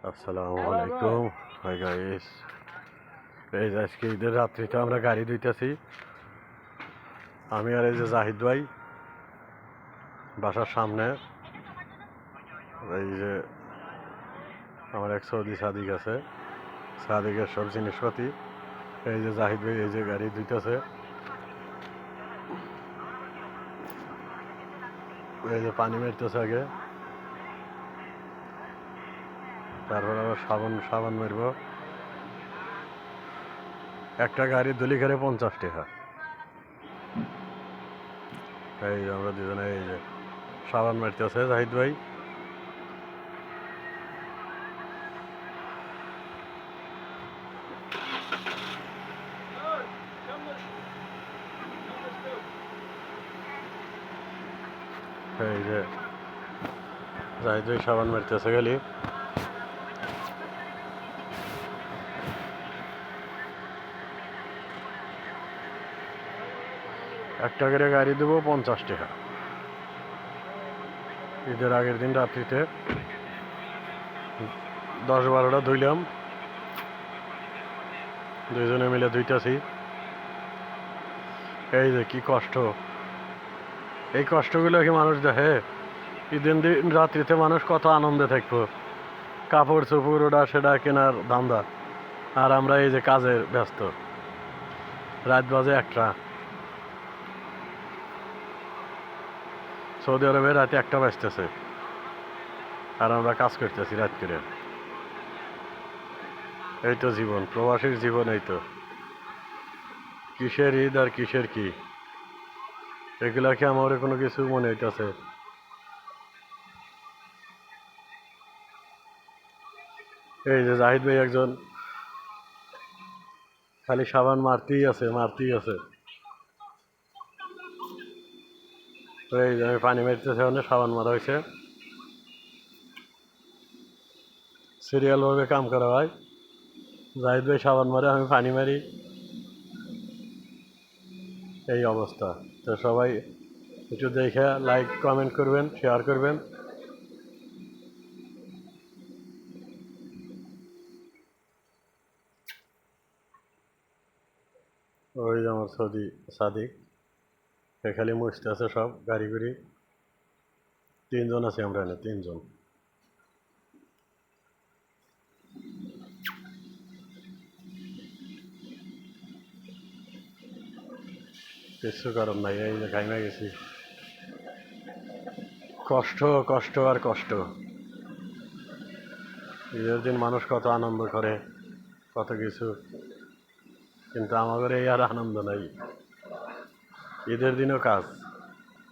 আসসালামু আলাইকুম। Hi guys, এই যে আজকে ঈদের রাত্রিতে আমরা গাড়ি ধুইতেছি। আমি আর এই যে জাহিদ ভাই বাসার সামনে। এই যে আমার এক সৌদি সাদিক আছে, সাদিকের সব জিনিসপাতি। এই যে জাহিদ ভাই এই যে গাড়ি ধুইতেছে। এই যে পানি মারতেছে আগে, তারপর আবার সাবান মারবো। একটা গাড়ি ধুলি করে 50 টাকা। এই যে আমরা দুজনে এই যে সাবান মারতেছে জাহিদ ভাই। এই যে জাহিদ ভাই সাবান মারতেছে খালি। একটা করে গাড়ি দেবো 50 টাকা। ঈদের আগের দিন রাত্রিতে 10-12টা ধুইলাম, দুইজনে মিলে ধুইতেছি। এই যে কি কষ্ট, এই কষ্টগুলো কি মানুষ দেখে? ঈদের দিন রাত্রিতে মানুষ কত আনন্দে থাকবো, কাপড় চোপড় ওটা সেটা কেনার ধান্দা, আর আমরা এই যে কাজে ব্যস্ত। রাত বাজে 1টা, সৌদি আরবে রাতে 1টা বাজতেছে, আর আমরা কাজ করতেছি রাত করে। এই তো জীবন, প্রবাসীর জীবন। এই তো কিসের ঈদ আর কিসের কি, এগুলা কি আমার কোনো কিছু মনে হইতেছে? এই যে জাহিদ ভাই একজন খালি সাবান মারতেই আছে, মারতেই আছে। তো এই যে আমি পানি মারতেছে, অনেক সাবান মারা হয়েছে। সিরিয়াল ভাবে কাম করা হয়, জাহিদ ভাই সাবান মারে, আমি পানি মারি, এই অবস্থা। তো সবাই একটু দেখে লাইক কমেন্ট করবেন, শেয়ার করবেন। ওই যে আমার সৌদি সাদিক, সে খালি মুছতে আছে সব গাড়ি গুড়ি। 3জন আছি আমরা, এনে 3জন। কিছু কারণ নাই, এই যে ঘাইমা গেছি। কষ্ট, কষ্ট আর কষ্ট। ঈদের দিন মানুষ কত আনন্দ করে, কত কিছু, কিন্তু আমাদের এই আর আনন্দ নাই। ঈদের দিনও কাজ।